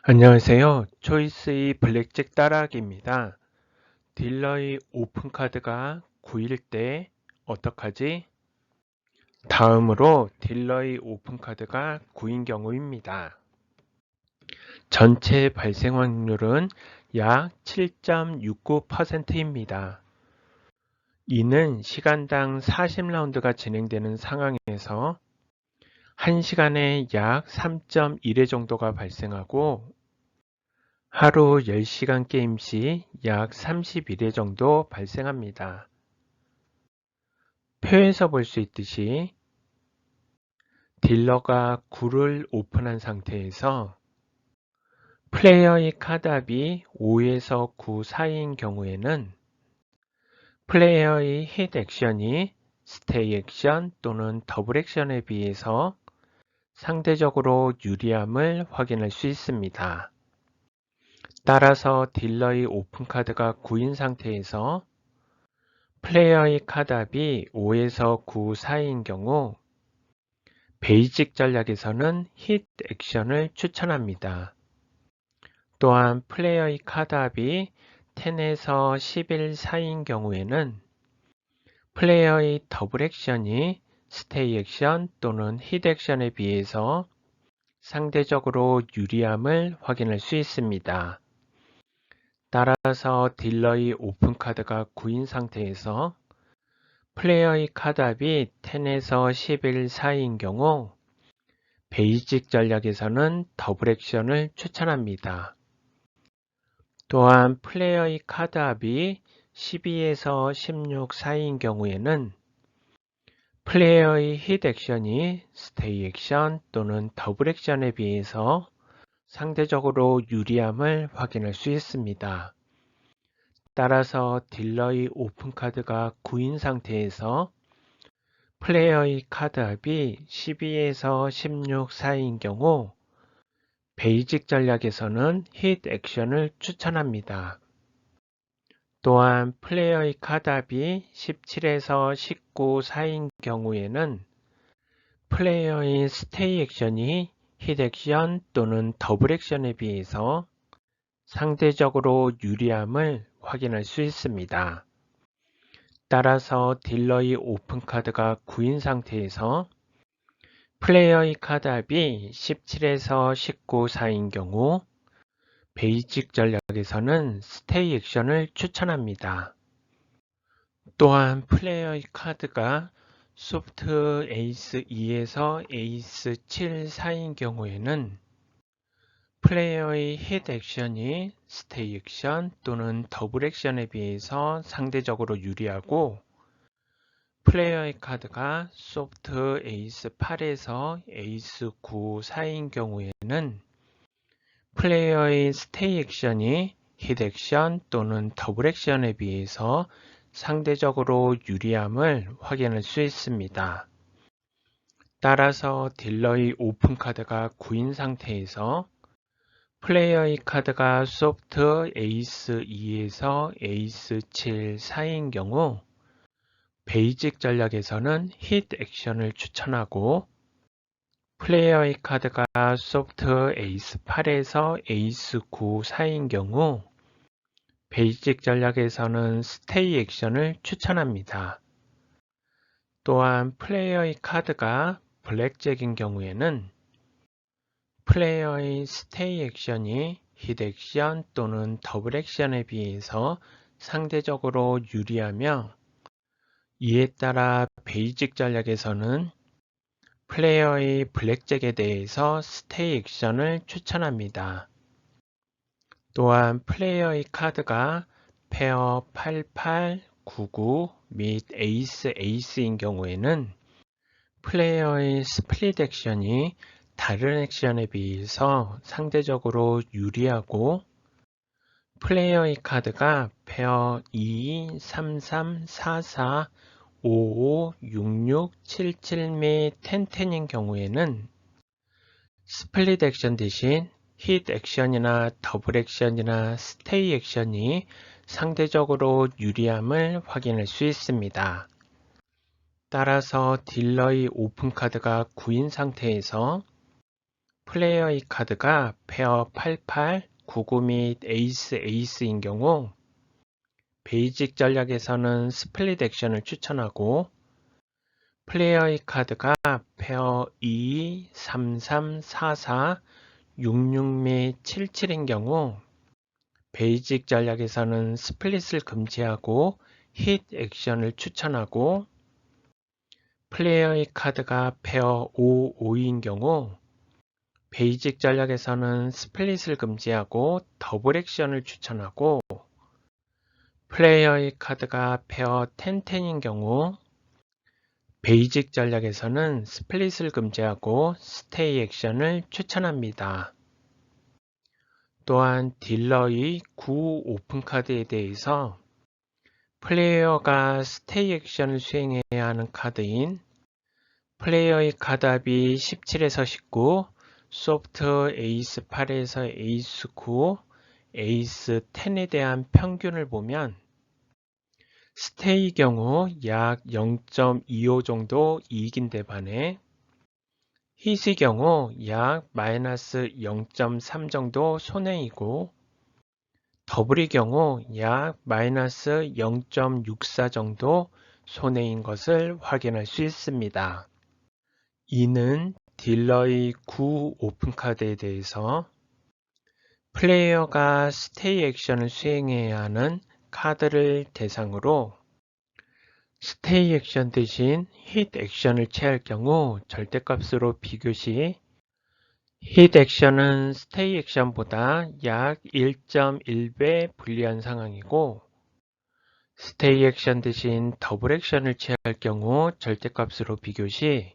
안녕하세요. 초이스의 블랙잭 따라하기입니다. 딜러의 오픈카드가 9일 때 어떡하지? 다음으로 딜러의 오픈카드가 9인 경우입니다. 전체 발생 확률은 약 7.69%입니다. 이는 시간당 40라운드가 진행되는 상황에서 1시간에 약 3.1회 정도가 발생하고 하루 10시간 게임 시 약 31회 정도 발생합니다. 표에서 볼 수 있듯이 딜러가 9를 오픈한 상태에서 플레이어의 카드압이 5에서 9 사이인 경우에는 플레이어의 힛 액션이 스테이 액션 또는 더블 액션에 비해서 상대적으로 유리함을 확인할 수 있습니다. 따라서 딜러의 오픈카드가 9인 상태에서 플레이어의 카드압이 5에서 9 사이인 경우 베이직 전략에서는 힛 액션을 추천합니다. 또한 플레이어의 카드압이 10에서 11 사이인 경우에는 플레이어의 더블 액션이 스테이 액션 또는 힛 액션에 비해서 상대적으로 유리함을 확인할 수 있습니다. 따라서 딜러의 오픈카드가 9인 상태에서 플레이어의 카드압이 10에서 11 사이인 경우 베이직 전략에서는 더블 액션을 추천합니다. 또한 플레이어의 카드압이 12에서 16 사이인 경우에는 플레이어의 힛 액션이 스테이 액션 또는 더블 액션에 비해서 상대적으로 유리함을 확인할 수 있습니다. 따라서 딜러의 오픈카드가 9인 상태에서 플레이어의 카드압이 12에서 16 사이인 경우 베이직 전략에서는 힛 액션을 추천합니다. 또한 플레이어의 카드압이 17에서 19 사이인 경우에는 플레이어의 스테이 액션이 힛 액션 또는 더블 액션에 비해서 상대적으로 유리함을 확인할 수 있습니다. 따라서 딜러의 오픈카드가 9인 상태에서 플레이어의 카드압이 17에서 19 사이인 경우 베이직 전략에서는 스테이 액션을 추천합니다. 또한 플레이어의 카드가 소프트 에이스 2에서 에이스 7 사이인 경우에는 플레이어의 힛 액션이 스테이 액션 또는 더블 액션에 비해서 상대적으로 유리하고 플레이어의 카드가 소프트 에이스 8에서 에이스 9 사이인 경우에는 플레이어의 스테이 액션이 힛 액션 또는 더블 액션에 비해서 상대적으로 유리함을 확인할 수 있습니다. 따라서 딜러의 오픈 카드가 9인 상태에서 플레이어의 카드가 소프트 에이스 2에서 에이스 7 사이인 경우 베이직 전략에서는 힛 액션을 추천하고 플레이어의 카드가 소프트 에이스 8에서 에이스 9 사이인 경우 베이직 전략에서는 스테이 액션을 추천합니다. 또한 플레이어의 카드가 블랙잭인 경우에는 플레이어의 스테이 액션이 힛 액션 또는 더블 액션에 비해서 상대적으로 유리하며 이에 따라 베이직 전략에서는 플레이어의 블랙잭에 대해서 스테이 액션을 추천합니다. 또한 플레이어의 카드가 페어 88, 99 및 에이스 에이스인 경우에는 플레이어의 스플릿 액션이 다른 액션에 비해서 상대적으로 유리하고 플레이어의 카드가 페어 22, 33, 44, 55, 66, 77 및 1010인 경우에는 스플릿 액션 대신 힛 액션이나 더블 액션이나 스테이 액션이 상대적으로 유리함을 확인할 수 있습니다. 따라서 딜러의 오픈 카드가 9인 상태에서 플레이어의 카드가 페어 88, 99 및 에이스인 경우 베이직 전략에서는 스플릿 액션을 추천하고 플레이어의 카드가 페어 2, 33, 44, 66 및 77인 경우 베이직 전략에서는 스플릿을 금지하고 힛 액션을 추천하고 플레이어의 카드가 페어 5, 5인 경우 베이직 전략에서는 스플릿을 금지하고 더블 액션을 추천하고 플레이어의 카드가 페어 10, 10인 경우 베이직 전략에서는 스플릿을 금지하고 스테이 액션을 추천합니다. 또한 딜러의 9 오픈 카드에 대해서 플레이어가 스테이 액션을 수행해야 하는 카드인 플레이어의 카드합이 17에서 19, 소프트 에이스 8에서 에이스 9, 에이스 10에 대한 평균을 보면 스테이 경우 약 0.25 정도 이익인데 반해 힛의 경우 약 마이너스 0.3 정도 손해이고 더블의 경우 약 마이너스 0.64 정도 손해인 것을 확인할 수 있습니다. 이는 딜러의 9 오픈카드에 대해서 플레이어가 스테이 액션을 수행해야 하는 카드를 대상으로 스테이 액션 대신 힛 액션을 취할 경우 절대값으로 비교 시 힛 액션은 스테이 액션보다 약 1.1배 불리한 상황이고 스테이 액션 대신 더블 액션을 취할 경우 절대값으로 비교 시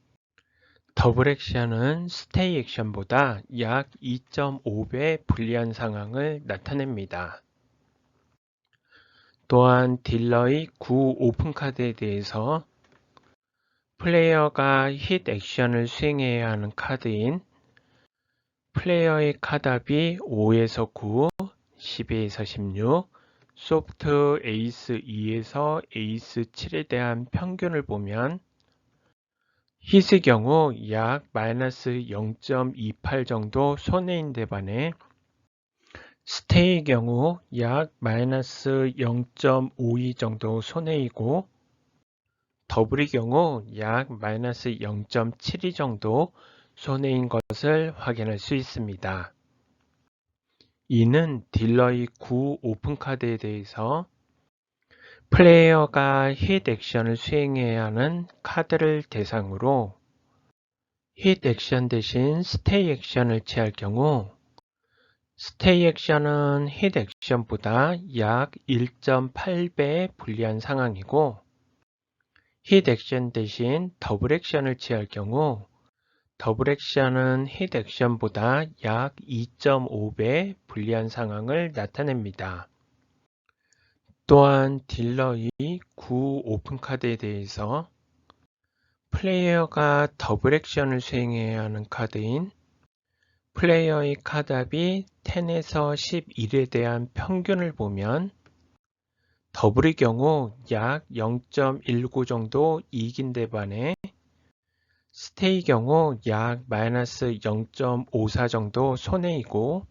더블 액션은 스테이 액션보다 약 2.5배 불리한 상황을 나타냅니다. 또한 딜러의 9 오픈카드에 대해서 플레이어가 힛 액션을 수행해야 하는 카드인 플레이어의 카드합이 5에서 9, 12에서 16, 소프트 에이스 2에서 에이스 7에 대한 평균을 보면 힛의 경우 약 마이너스 0.28 정도 손해인데 반해 스테이의 경우 약 마이너스 0.52 정도 손해이고 더블의 경우 약 마이너스 0.72 정도 손해인 것을 확인할 수 있습니다. 이는 딜러의 9 오픈카드에 대해서 플레이어가 힛 액션을 수행해야 하는 카드를 대상으로 힛 액션 대신 스테이 액션을 취할 경우 스테이 액션은 힛 액션보다 약 1.8배 불리한 상황이고 힛 액션 대신 더블 액션을 취할 경우 더블 액션은 힛 액션보다 약 2.5배 불리한 상황을 나타냅니다. 또한 딜러의 9 오픈카드에 대해서 플레이어가 더블 액션을 수행해야 하는 카드인 플레이어의 카드합이 10에서 11에 대한 평균을 보면 더블의 경우 약 0.19 정도 이익인데 반해 스테이 경우 약 마이너스 0.54 정도 손해이고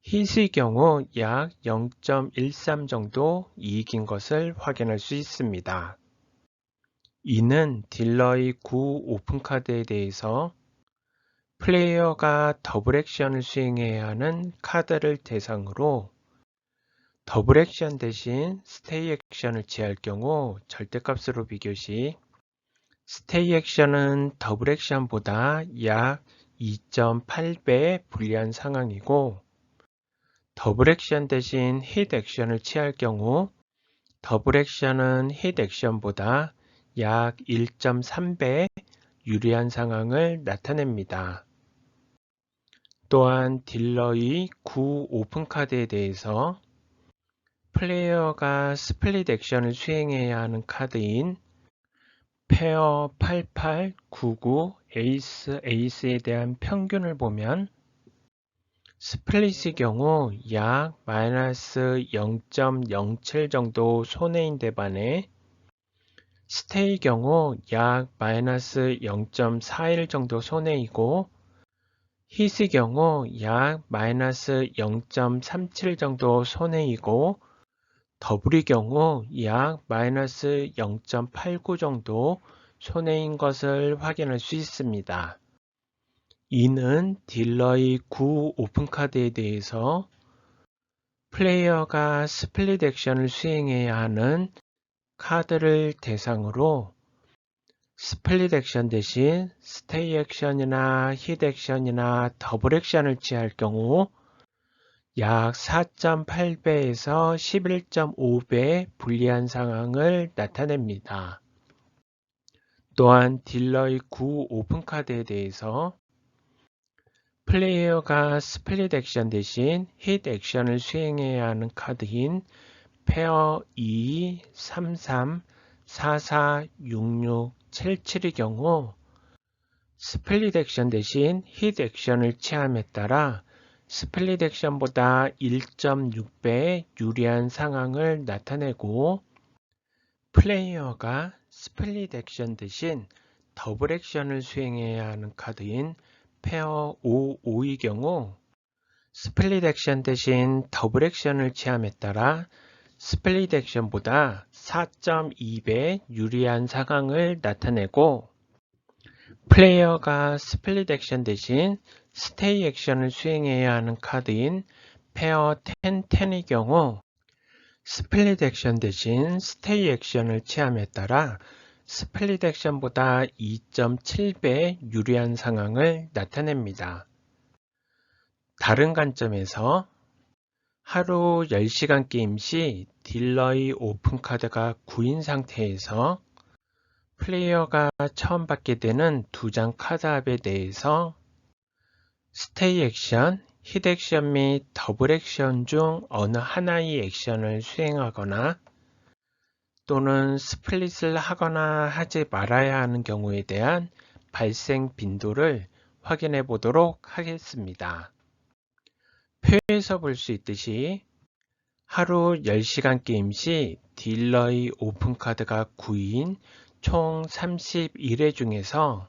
힛의 경우 약 0.13 정도 이익인 것을 확인할 수 있습니다. 이는 딜러의 9 오픈카드에 대해서 플레이어가 더블 액션을 수행해야 하는 카드를 대상으로 더블 액션 대신 스테이 액션을 취할 경우 절대값으로 비교 시 스테이 액션은 더블 액션보다 약 2.8배 불리한 상황이고 더블 액션 대신 힛 액션을 취할 경우 더블 액션은 힛 액션보다 약 1.3배 유리한 상황을 나타냅니다. 또한 딜러의 9 오픈카드에 대해서 플레이어가 스플릿 액션을 수행해야 하는 카드인 페어 88, 99, 에이스에 대한 평균을 보면 스플릿의 경우 약 마이너스 0.07 정도 손해인데 반해 스테이 경우 약 마이너스 0.41 정도 손해이고 hit의 경우 약 마이너스 0.37 정도 손해이고 더블의 경우 약 마이너스 0.89 정도 손해인 것을 확인할 수 있습니다. 이는 딜러의 구 오픈카드에 대해서 플레이어가 스플릿 액션을 수행해야 하는 카드를 대상으로 스플릿 액션 대신 스테이 액션이나 힛 액션이나 더블 액션을 취할 경우 약 4.8배에서 11.5배 불리한 상황을 나타냅니다. 또한 딜러의 구 오픈카드에 대해서 플레이어가 스플릿 액션 대신 힛 액션을 수행해야 하는 카드인 페어 2, 3, 3, 4, 4, 6, 6, 7, 7의 경우 스플릿 액션 대신 힛 액션을 취함에 따라 스플릿 액션보다 1.6배 유리한 상황을 나타내고 플레이어가 스플릿 액션 대신 더블 액션을 수행해야 하는 카드인 페어 5, 5의 경우 스플릿 액션 대신 더블 액션을 취함에 따라 스플릿 액션보다 4.2배 유리한 상황을 나타내고 플레이어가 스플릿 액션 대신 스테이 액션을 수행해야 하는 카드인 페어 10, 10의 경우 스플릿 액션 대신 스테이 액션을 취함에 따라 스플릿 액션보다 2.7배 유리한 상황을 나타냅니다. 다른 관점에서 하루 10시간 게임 시 딜러의 오픈카드가 9인 상태에서 플레이어가 처음 받게 되는 두 장 카드합에 대해서 스테이 액션, 힛 액션 및 더블 액션 중 어느 하나의 액션을 수행하거나 또는 스플릿을 하거나 하지 말아야 하는 경우에 대한 발생 빈도를 확인해 보도록 하겠습니다. 표에서 볼 수 있듯이 하루 10시간 게임 시 딜러의 오픈카드가 9인 총 31회 중에서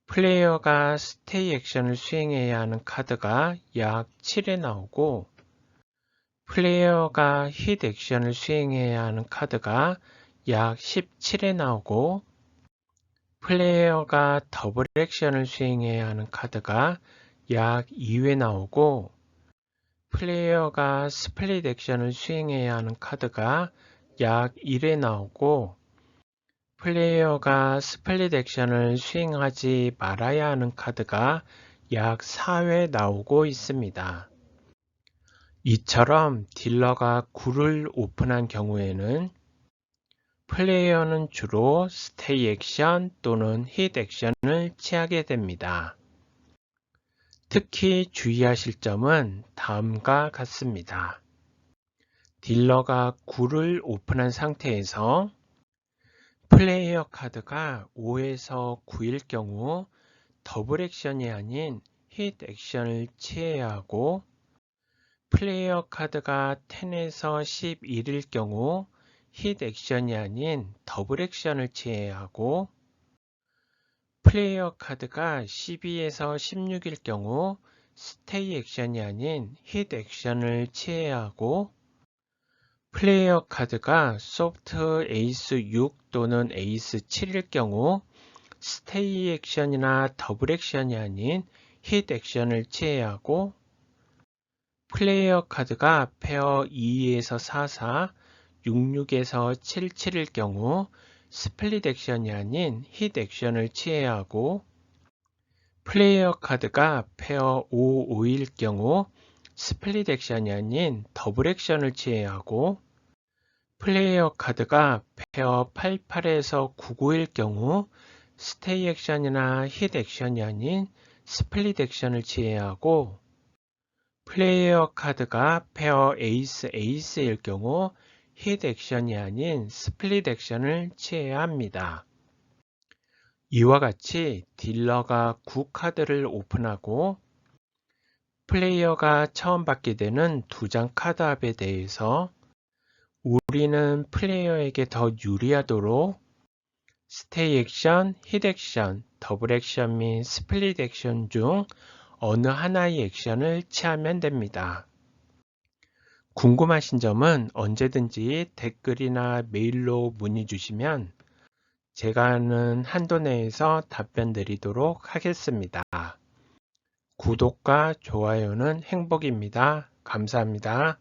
플레이어가 스테이 액션을 수행해야 하는 카드가 약 7회 나오고 플레이어가 힛 액션을 수행해야 하는 카드가 약 17회 나오고 플레이어가 더블 액션을 수행해야 하는 카드가 약 2회 나오고 플레이어가 스플릿 액션을 수행해야 하는 카드가 약 1회 나오고 플레이어가 스플릿 액션을 수행하지 말아야 하는 카드가 약 4회 나오고 있습니다. 이처럼 딜러가 9를 오픈한 경우에는 플레이어는 주로 스테이 액션 또는 힛 액션을 취하게 됩니다. 특히 주의하실 점은 다음과 같습니다. 딜러가 9를 오픈한 상태에서 플레이어 카드가 5에서 9일 경우 더블 액션이 아닌 힛 액션을 취해야 하고 플레이어 카드가 10에서 11일 경우 힛 액션이 아닌 더블 액션을 취해야 하고 플레이어 카드가 12에서 16일 경우 스테이 액션이 아닌 힛 액션을 취해야 하고 플레이어 카드가 소프트 에이스 6 또는 에이스 7일 경우 스테이 액션이나 더블 액션이 아닌 힛 액션을 취해야 하고 플레이어 카드가 페어 2에서 4, 4, 6, 6에서 7, 7일 경우 스플릿 액션이 아닌 힛 액션을 취해야 하고 플레이어 카드가 페어 5, 5일 경우 스플릿 액션이 아닌 더블 액션을 취해야 하고 플레이어 카드가 페어 8, 8에서 9, 9일 경우 스테이 액션이나 힛 액션이 아닌 스플릿 액션을 취해야 하고 플레이어 카드가 페어 에이스, 에이스일 경우 힛 액션이 아닌 스플릿 액션을 취해야 합니다. 이와 같이 딜러가 9카드를 오픈하고 플레이어가 처음 받게 되는 두 장 카드합에 대해서 우리는 플레이어에게 더 유리하도록 스테이 액션, 힛 액션, 더블 액션 및 스플릿 액션 중 어느 하나의 액션을 취하면 됩니다. 궁금하신 점은 언제든지 댓글이나 메일로 문의 주시면 제가 아는 한도 내에서 답변 드리도록 하겠습니다. 구독과 좋아요는 행복입니다. 감사합니다.